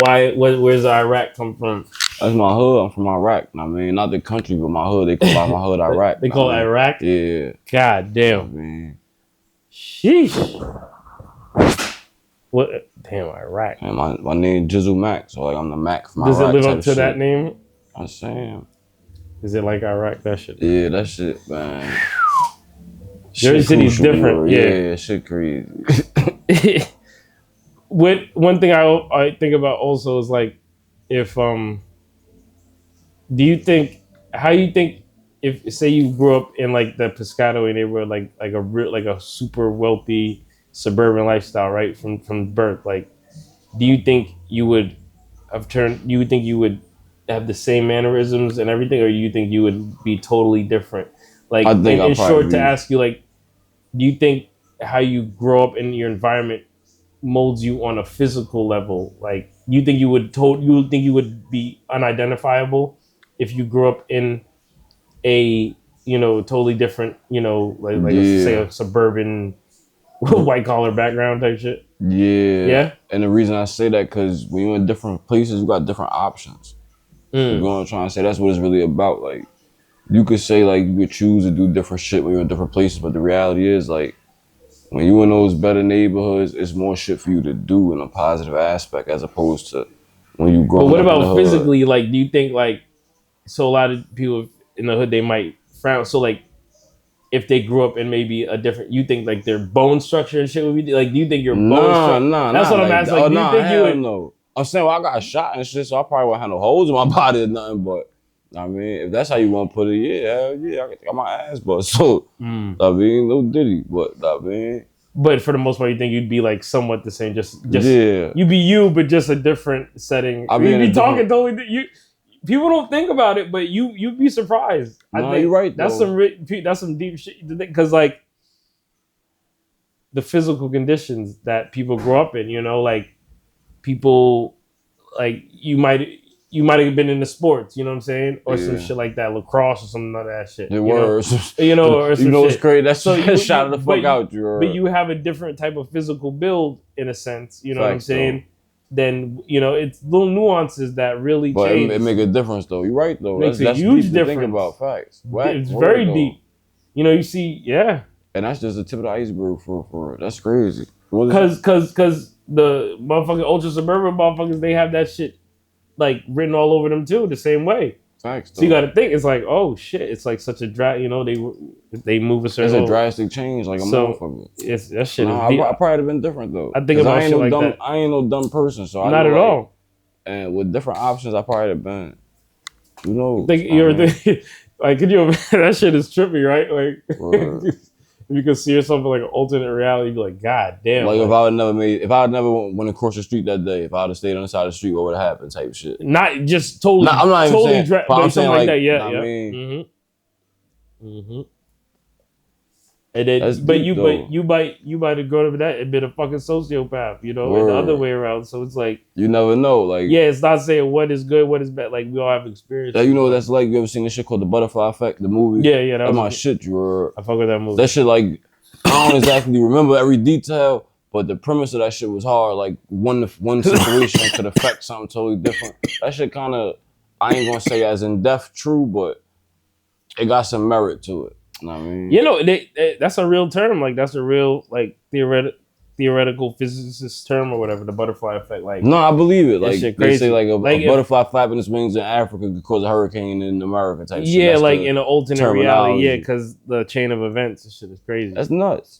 Why? Where's the Iraq come from? That's my hood. I'm from Iraq. I mean, not the country, but my hood. They call my hood Iraq. They call it Iraq. Yeah. God damn. Sheesh. What? Damn, Iraq. And my name Jizzle Mack, so like I'm the Mack from Iraq. Does it live up to shit. that name? I'm saying. Is it like Iraq? That shit. Yeah, that shit, man. Jersey City's different. Yeah, shit crazy. One thing I think about also is like, if how you think if say you grew up in like the Piscataway neighborhood, like a super wealthy suburban lifestyle, right? From birth, like, do you think you would have the same mannerisms and everything, or you think you would be totally different? Like, in short, to ask you, like, do you think how you grow up in your environment molds you on a physical level? Like, you think you would be unidentifiable if you grew up in a totally different let's say a suburban white collar background type shit? Yeah. And the reason I say that because when you're in different places, you got different options. You know what I'm trying to say? That's what it's really about. Like, you could say like you could choose to do different shit when you're in different places, but the reality is like when you're in those better neighborhoods, it's more shit for you to do in a positive aspect as opposed to when you grow up. But what about physically? Like, do you think like, so a lot of people in the hood, they might frown. So like, if they grew up in maybe a different, you think like their bone structure and shit would be like, do you think your bone structure? Nah. That's what I'm asking. Like, do you think you would? No. I'm saying, well, I got shot and shit, so I probably won't have no holes in my body or nothing. But I mean, if that's how you want to put it, yeah, I got my ass bust. So I mean, no diddy, but I mean. But for the most part, you think you'd be like somewhat the same, just you'd be you, but just a different setting. I mean, you'd be talking totally. People don't think about it, but you'd be surprised. I think you're right. That's some deep shit to think, because like the physical conditions that people grow up in, like people, like you might have been in the sports, you know what I'm saying, or some shit like that, lacrosse or something like that shit. It was, or some what's crazy? That's so shot the fuck out you. But you have a different type of physical build in a sense, you know what I'm saying? Then it's little nuances that really change. It make a difference though. You're right though. Makes a huge difference. Think about facts. It's very deep. You see, and that's just the tip of the iceberg for that's crazy. Because the motherfucking ultra suburban motherfuckers, they have that shit like written all over them too, the same way. Facts. So you got to think, it's like, oh shit, it's like such a they move a certain. It's a drastic change, like a motherfucker. It's that shit. I probably have been different though. I think about shit like that. I ain't no dumb person, so not at all. And with different options, I probably have been. You know, Think you're like, could you? That shit is trippy, right? Like, if you could see yourself in like an alternate reality, you'd be like, God damn. Like, if I had never went across the street that day, if I would have stayed on the side of the street, what would have happened? Type shit. Not just totally. I'm not even saying, but I'm saying like that. Yeah, I yeah. mean, And then, but you might go to that and been a fucking sociopath, you know, and the other way around. So it's like you never know. Like, yeah, it's not saying what is good, what is bad. Like we all have experience. You know, that's like, you ever seen this shit called The Butterfly Effect, the movie? Yeah, that's my shit. I fuck with that movie. That shit, like, I don't exactly remember every detail, but the premise of that shit was hard. Like, one situation could affect something totally different. That shit kind of, I ain't gonna say as in depth true, but it got some merit to it. You know what I mean? You know, that's a real term. Like, that's a real, like, theoretical physicist term or whatever, the butterfly effect. Like, no, I believe it. Like, they say like a butterfly flapping its wings in Africa could cause a hurricane in America type shit. Yeah, that's like in an alternate reality. Yeah, because the chain of events, this shit is crazy. That's nuts.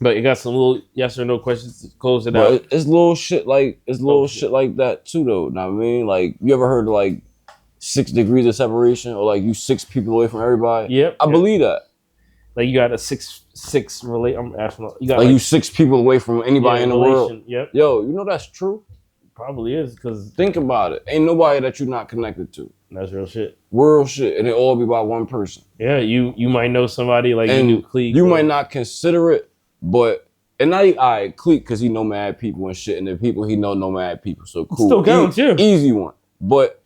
But you got some little yes or no questions to close it out. But it's little shit like shit like that too, though. Know what I mean? Like, you ever heard of like 6 degrees of separation, or like you 6 people away from everybody? Yep. I believe that. Like, you got a six relate. I'm asking. You got like you 6 people away from anybody in the world. Yep. Yo, you know that's true. Probably is, because think about it. Ain't nobody that you're not connected to. That's real shit. Real shit, and it all be by one person. Yeah, you might know somebody like and you knew clique. You might not consider it, but and not I clique because he know mad people and shit, and the people he know mad people. So cool. Still counts, yeah. Easy one, but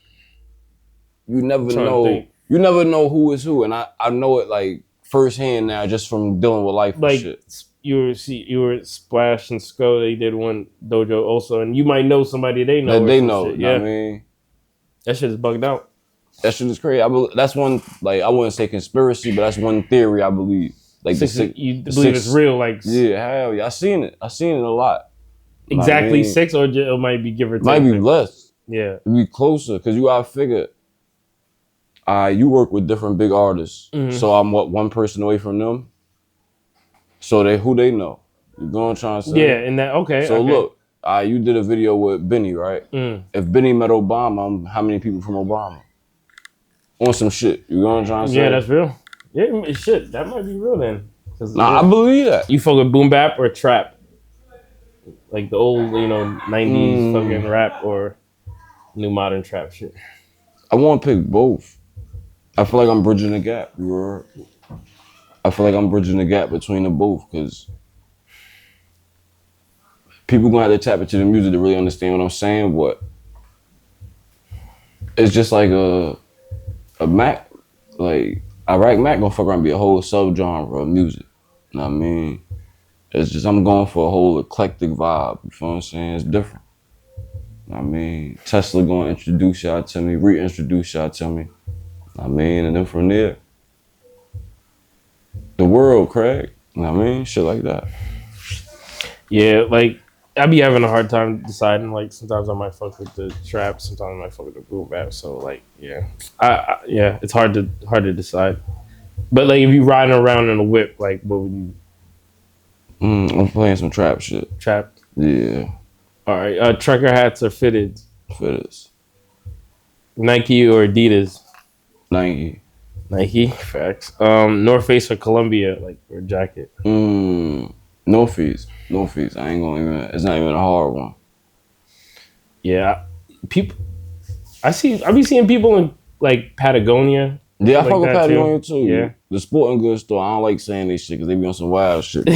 you never know. You never know who is who, and I know it like firsthand now, just from dealing with life like, and shit. You were Splash and Sco. They did one dojo also, and you might know somebody they know. That they know. Shit. Yeah, I mean, that shit is bugged out. That shit is crazy. That's one, like, I wouldn't say conspiracy, but that's one theory I believe. Like, you believe it's real? Like, yeah, hell yeah, I seen it a lot. Exactly, I mean, 6, or it might be give or take. Might be less. Yeah, it'd be closer because you gotta figure. You work with different big artists, so I'm one person away from them. So who they know? You know what I'm trying to say? Yeah, and that okay. So look, you did a video with Benny, right? If Benny met Obama, how many people from Obama? On some shit. You know what I'm trying to say? Yeah, that's real. Yeah, shit, that might be real then. Nah, I believe that. You fuck with boom bap or trap? Like the old, 90s fucking rap or new modern trap shit? I want to pick both. I feel like I'm bridging the gap. I feel like I'm bridging the gap between the both, because people gonna have to tap into the music to really understand what I'm saying, but it's just like a Mack, like Iraq Mack gonna fuck around and be a whole subgenre of music. You know what I mean? It's just, I'm going for a whole eclectic vibe. You feel what I'm saying? It's different. You know what I mean? Tesla gonna introduce y'all to me, reintroduce y'all to me. I mean, and then from there, the world, Craig. You know what I mean? Shit like that. Yeah, like, I be having a hard time deciding. Like, sometimes I might fuck with the trap, sometimes I might fuck with the boom bap. So, like, yeah. Yeah, it's hard to decide. But, like, if you riding around in a whip, like, what would you... I'm playing some trap shit. Trap? Yeah. All right. Trucker hats or fitted? Fitted. Nike or Adidas? Nike. Facts. North Face or Columbia, like, or jacket? North Face. I ain't gonna even. It's not even a hard one. Yeah, people. I be seeing people in like Patagonia. Yeah, I fuck with Patagonia too. Yeah, the sporting goods store. I don't like saying this shit because they be on some wild shit.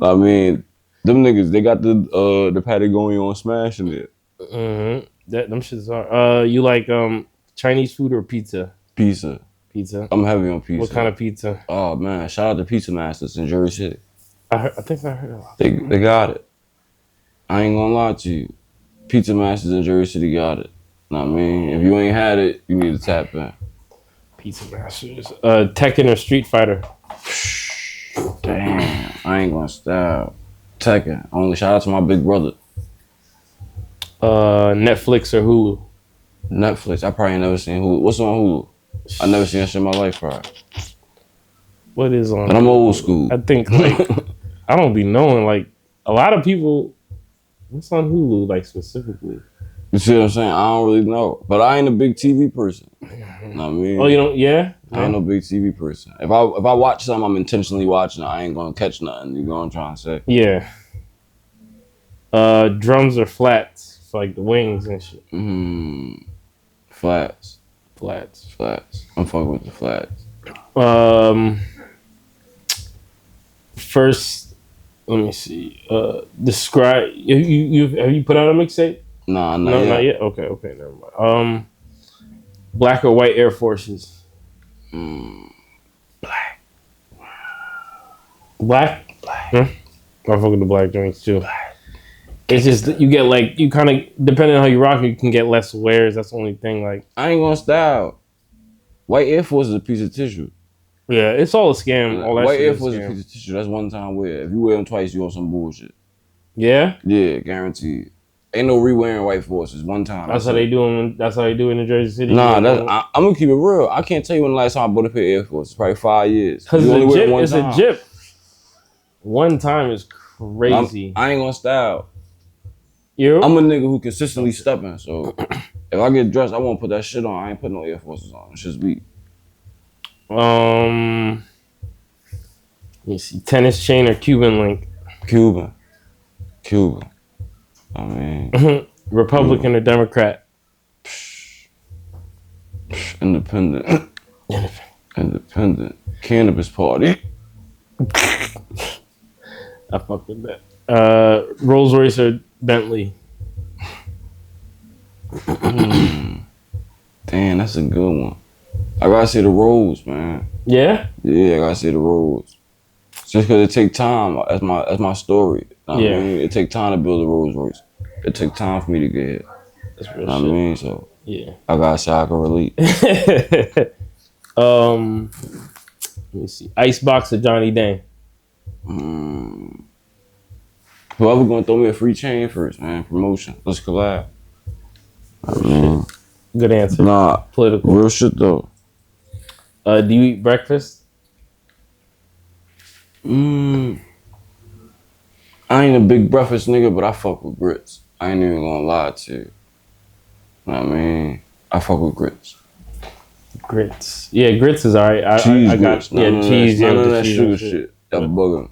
I mean, them niggas, they got the Patagonia on smashing it. Them shits are. You like Chinese food or pizza? Pizza. I'm heavy on pizza. What kind of pizza? Oh man, shout out to Pizza Masters in Jersey City. I think I heard about that. They got it. I ain't gonna lie to you. Pizza Masters in Jersey City got it. Know what I mean? If you ain't had it, you need to tap in. Pizza Masters. Tekken or Street Fighter? Damn, I ain't gonna stop. Tekken. Only shout out to my big brother. Netflix or Hulu? Netflix. I probably ain't never seen Hulu. What's on Hulu? I never seen that shit in my life, probably. What is on? But I'm old school. I think like I don't be knowing, like, a lot of people. What's on Hulu, like, specifically? You see what I'm saying? I don't really know, but I ain't a big TV person. You know what I mean? Oh, you don't? Yeah. I ain't no big TV person. If I watch something, I'm intentionally watching it. I ain't gonna catch nothing. You know what I'm trying to say? Yeah. Drums or flats for like the wings and shit. Flats. Flats. I'm fucking with the flats. First, let me see. Describe. Have you put out a mixtape? Nah, not yet. Okay, never mind. Black or white Air Forces? Black. Black. I fuck with the black joints too. It's just that you get like you kind of depending on how you rock, you can get less wears. That's the only thing. Like I ain't gonna style. White Air Force is a piece of tissue. Yeah, it's all a scam. All that White shit Air is Force is a piece of tissue. That's one time wear. If you wear them twice, you on some bullshit. Yeah. Yeah, guaranteed. Ain't no re-wearing White Forces. One time. That's how they do. That's how they do in New Jersey City. Nah, I'm gonna keep it real. I can't tell you when the last time I bought a pair of Air Force. It's probably 5 years. Because it's a jip. One time is crazy. I ain't gonna style. You? I'm a nigga who consistently stepping. So if I get dressed, I won't put that shit on. I ain't putting no Air Forces on. It's just weak. Let me see. Tennis chain or Cuban link? Cuban. I mean, Republican or Democrat? Independent. Cannabis party. I fuck with that. Rolls Royce or Bentley? Damn, that's a good one. I gotta say the Rolls, man. Yeah? Yeah, I gotta say the Rolls. Just because it take time. That's my story. I mean, it take time to build a Rolls Royce. It take time for me to get here. That's real shit. I mean, so yeah, I gotta say I can relate. Let me see. Icebox or Johnny Dang? Whoever gonna throw me a free chain first, man. Promotion. Let's collab. Good answer. Nah, political. Real shit though. Do you eat breakfast? I ain't a big breakfast nigga, but I fuck with grits. I ain't even gonna lie to you. You know what I mean? I fuck with grits. Grits. Yeah, grits is alright. Cheese I got grits. cheese. None of that sugar shit. That bugging.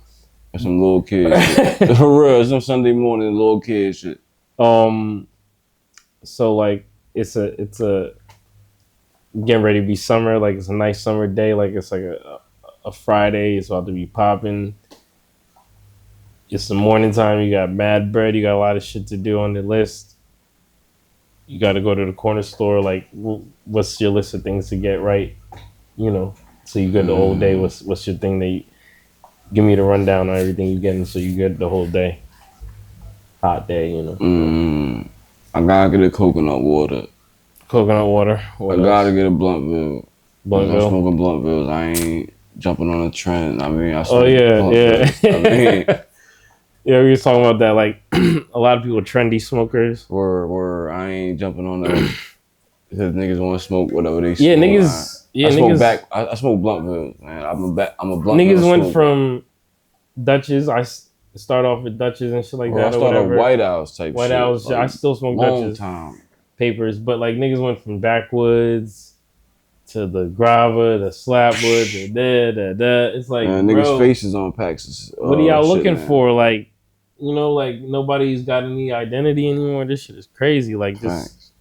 That's some little kid shit. For real, some Sunday morning little kid shit. So like it's a getting ready to be summer. Like it's a nice summer day. Like it's like a Friday. It's about to be popping. It's the morning time. You got mad bread. You got a lot of shit to do on the list. You got to go to the corner store. Like, what's your list of things to get right? You know, so you get the whole day. What's your thing that you give me the rundown on everything you getting, so you get the whole day. Hot day, you know. I gotta get a coconut water. Coconut water. What I gotta else? get a Bluntville. I'm smoking Bluntvilles. I ain't jumping on a trend. I mean, I smoke Bluntvilles. I mean, yeah, we was talking about that. Like, a lot of people trendy smokers. Where I ain't jumping on that because niggas want to smoke whatever they smoke. Yeah, niggas. I smoke Bluntville, man. I'm a Bluntvill. Niggas went from Dutches. I start off with Dutches and shit like that. I started White House type White shit. House. Like, I still smoke Dutches. Time. Papers, but like niggas went from backwoods to the grava, the slapwood, the da. It's like, niggas' faces on packs. What are y'all looking for? Like, you know, like nobody's got any identity anymore. This shit is crazy. Like this.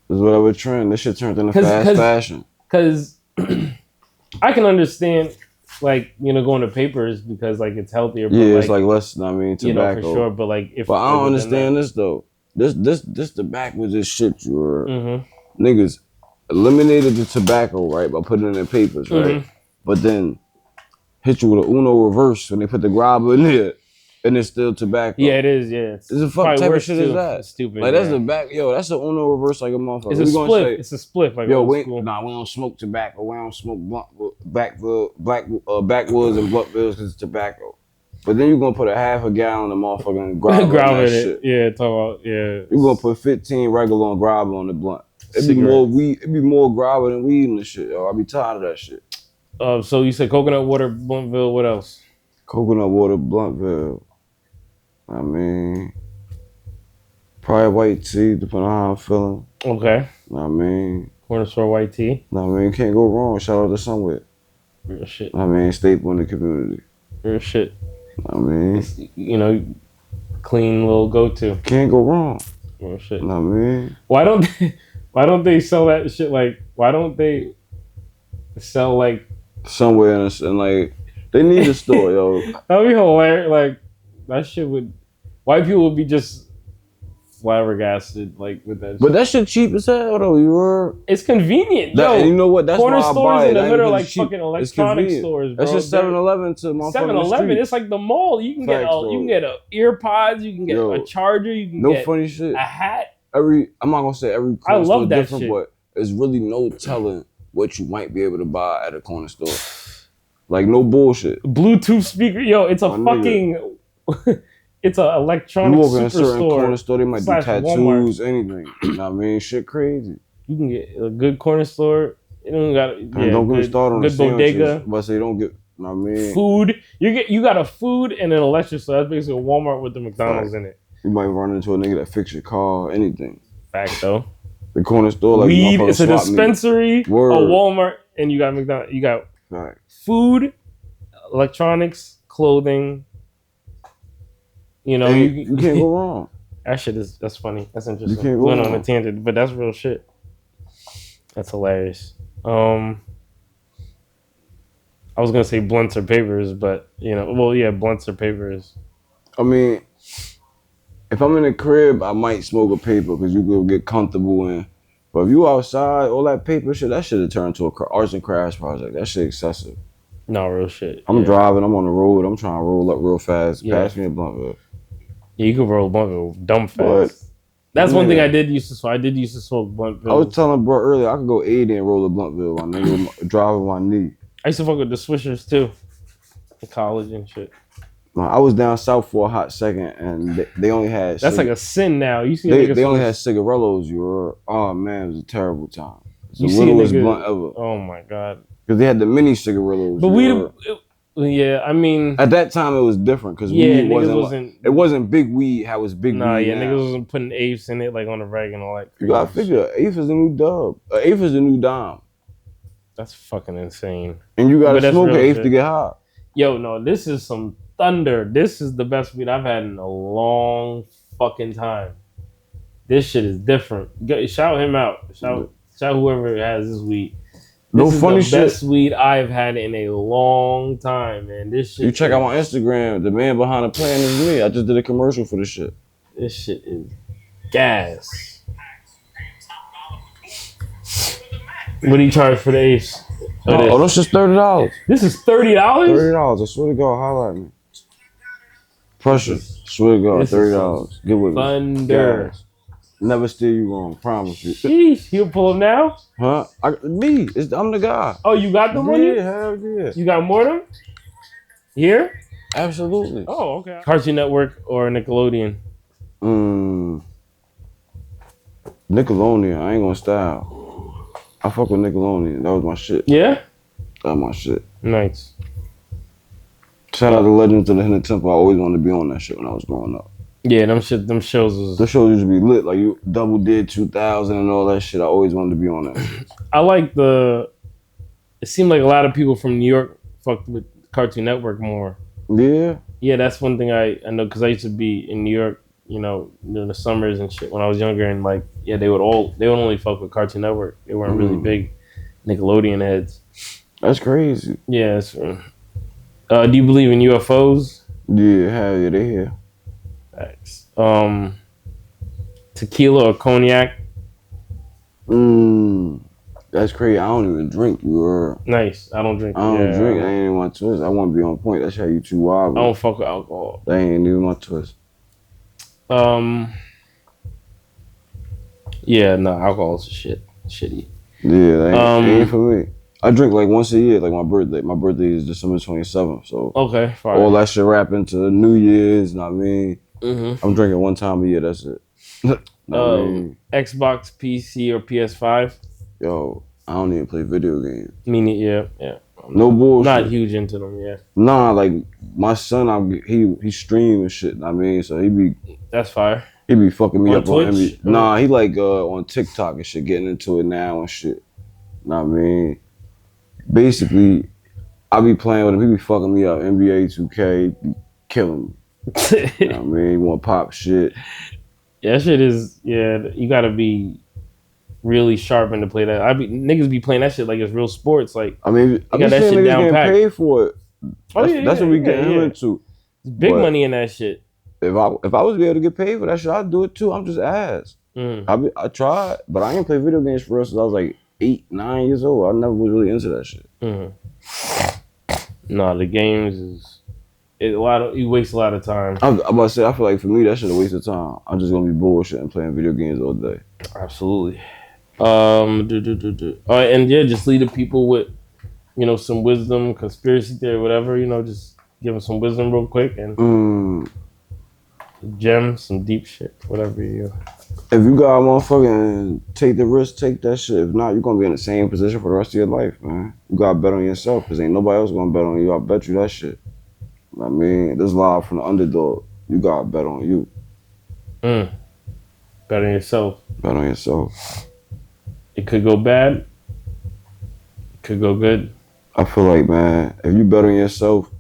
This is whatever trend. This shit turned into fast fashion. Because I can understand, like, you know, going to papers because like it's healthier. But, yeah, it's like less. I mean, tobacco. You know, for sure. But like, I don't understand this though. This the backwoods shit. Niggas eliminated the tobacco, right, by putting it in their papers, right? But then hit you with an Uno reverse when they put the grabber in there, and it's still tobacco. Yeah, it is. Yeah, it's a fuck type of shit is that? It's stupid. Like that's that's an Uno reverse like a motherfucker. It's a split. It's a split. Like we don't smoke tobacco. We don't smoke backwoods and Bluntvilles because it's tobacco. But then you're gonna put a half a gallon of motherfucking grabber in that shit. Yeah, talk about You're gonna put 15 regular on grabber on the blunt. It'd be more weed. It'd be more grabber than weed in the shit. Yo, I be tired of that shit. So you said coconut water, Bluntville. What else? Coconut water, Bluntville. I mean, Probably white tea, depending on how I'm feeling. Okay. Know what I mean? Corner store white tea. Know what I mean? Can't go wrong. Shout out to Sunway. Real shit. Know what I mean? Staple in the community. Real shit. Know what I mean? It's, you know, clean little go-to. Can't go wrong. Real shit. Know what I mean? Why don't they sell that shit like, why don't they sell like somewhere and like they need a store, yo. That'd be hilarious. Like that shit would white people would be just flabbergasted like with that shit. But that shit cheap as hell though, you were. It's convenient. That, and you know what? That's corner why I stores buy in the it. middle like fucking electronic stores, bro. That's just 7-Eleven to my 7-Eleven. It's like the mall. You can get a earpods, you can get a charger, you can get funny shit. A hat. I'm not gonna say every corner I love store that different, shit. but there's really no telling what you might be able to buy at a corner store. Like no bullshit. Bluetooth speaker, yo, it's a fucking it's an electronic you walk in a certain store corner store, they might do tattoos, Walmart. anything. You know what I mean? Shit crazy. You can get a good corner store. You don't got don't get me started on good the bodega. But say don't get. You know what I mean? Food. You got a food and an electric store. That's basically a Walmart with the McDonald's in it. You might run into a nigga that fix your car, anything. Fact though. The corner store, like weed. It's a dispensary, a Walmart, and you got McDonald's. You got food, electronics, clothing. You know, you can't go wrong. That shit that's funny. That's interesting. You can't go wrong. on a tangent, but that's real shit. That's hilarious. I was gonna say blunts or papers, but blunts or papers. I mean, if I'm in the crib, I might smoke a paper because you could get comfortable in. But if you outside, all that paper shit, that shit have turned to a arts and crafts project. That shit excessive. No, real shit. I'm driving, I'm on the road, I'm trying to roll up real fast. Yeah. Pass me a blunt, bro. Yeah, you could roll a blunt dumb fast. But, that's one thing I did used to smoke. I did used to smoke blunt bills. I was telling bro earlier, I could go 80 and roll a blunt bill. My nigga driving my knee. I used to fuck with the Swishers too. In college and shit. I was down south for a hot second, and they only had. That's like a sin now. You see, they only had cigarillos. Oh man, it was a terrible time. It's the littlest blunt ever. Oh my god. Because they had the mini cigarillos. But I mean, at that time it was different because weed wasn't. It wasn't big weed. How it's big weed. Niggas wasn't putting eighths in it like on the reg and all that. You gotta figure, eighth is the new dub. Eighth is the new dime. That's fucking insane. And you gotta smoke an eighth to get high. Yo, no, this is some thunder. This is the best weed I've had in a long fucking time. This shit is different. Shout him out. Shout whoever has this weed. This is the best weed I've had in a long time, man. This shit. You check out my Instagram. The man behind the plan is me. I just did a commercial for this shit. This shit is gas. What do you charge for the ace? Oh, that's just $30. This is $30? $30. I swear to God, holla at me. Pressure. Swear to God, $30. Get with me. Thunder. Gas. Never steer you wrong, promise you. Sheesh, he'll pull them now? Huh? I'm the guy. Oh, you got them on you? Yeah, hell yeah. You got more of them? Here? Absolutely. Oh, okay. Cartoon Network or Nickelodeon? Nickelodeon, I ain't gonna style. I fuck with Nickelodeon. That was my shit. Yeah? That was my shit. Nice. Shout out to Legends of the Hidden Temple. I always wanted to be on that shit when I was growing up. Yeah, them shows was... The shows used to be lit. Like you Double Did 2000 and all that shit. I always wanted to be on that shit. I like it seemed like a lot of people from New York fucked with Cartoon Network more. Yeah? Yeah, that's one thing I know because I used to be in New York, you know, during the summers and shit when I was younger, and like, yeah, they would only fuck with Cartoon Network. They weren't really big Nickelodeon heads. That's crazy. Yeah, that's do you believe in UFOs? Yeah, hell yeah, they here. Thanks. Tequila or cognac? That's crazy. I don't even drink. Nice. I don't drink. I don't drink. I ain't even my twist. I want to be on point. That's how you too wild. I don't fuck with alcohol. That ain't even my twist. Yeah, no, alcohol's shitty. Yeah, that ain't for me. I drink like once a year, like my birthday. My birthday is December 27th, so okay, fine. All that shit wrap into New Year's. Know what I mean? Mm-hmm. I'm drinking one time a year. That's it. Know what I mean? Xbox, PC, or PS5? Yo, I don't even play video games. Yeah. No bullshit. Not huge into them, yeah. Nah, like my son, he stream and shit. Know what I mean, so he be. That's fire. He be fucking me on up Twitch? on NBA. Nah, he like on TikTok and shit, getting into it now and shit. Know what I mean? Basically, I be playing with him. He be fucking me up. NBA 2K, be killing me. You know what I mean? He want pop shit. Yeah, that shit is, you gotta be really sharpened to play that. Niggas be playing that shit like it's real sports. Like, I mean, I got be that saying shit niggas down getting packed. paid for it. That's what we getting him into. It's big money in that shit. If I was able to get paid for that shit, I'd do it too. I'm just ass. I tried, but I ain't play video games for real since I was like 8, 9 years old. I never was really into that shit. No, the games is you waste a lot of time. I'm about to say, I feel like for me that shit a waste of time. I'm just gonna be bullshit and playing video games all day. Absolutely. All right, and just lead the people with, some wisdom, conspiracy theory, whatever. Just give them some wisdom real quick and gems, some deep shit, whatever you. If you got motherfucking take the risk, take that shit. If not, you're gonna be in the same position for the rest of your life, man. You gotta bet on yourself, because ain't nobody else gonna bet on you. I bet you that shit. I mean, this live from the underdog. You gotta bet on you. Bet on yourself. Bet on yourself. It could go bad. It could go good. I feel like, man, if you bet on yourself,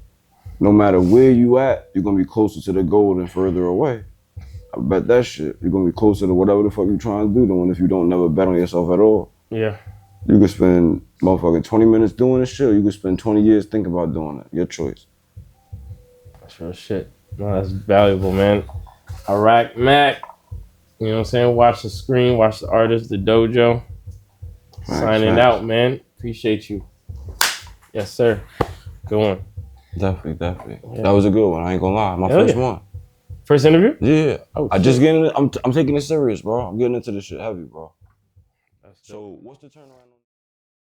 no matter where you at, you're gonna be closer to the goal than further away. I bet that shit. You're gonna be closer to whatever the fuck you trying to do than if you don't never bet on yourself at all. Yeah. You could spend motherfucking 20 minutes doing this shit, or you could spend 20 years thinking about doing it. Your choice. That's real shit. No, that's valuable, man. Iraq Mack. You know what I'm saying? Watch the screen, watch the artist, the dojo. Signing out, man. Appreciate you. Yes, sir. Good one. Definitely. Yeah. That was a good one. I ain't gonna lie. My first one. First interview? Yeah. Oh, I just getting it. I'm taking it serious, bro. I'm getting into this shit heavy, bro. So what's the turnaround?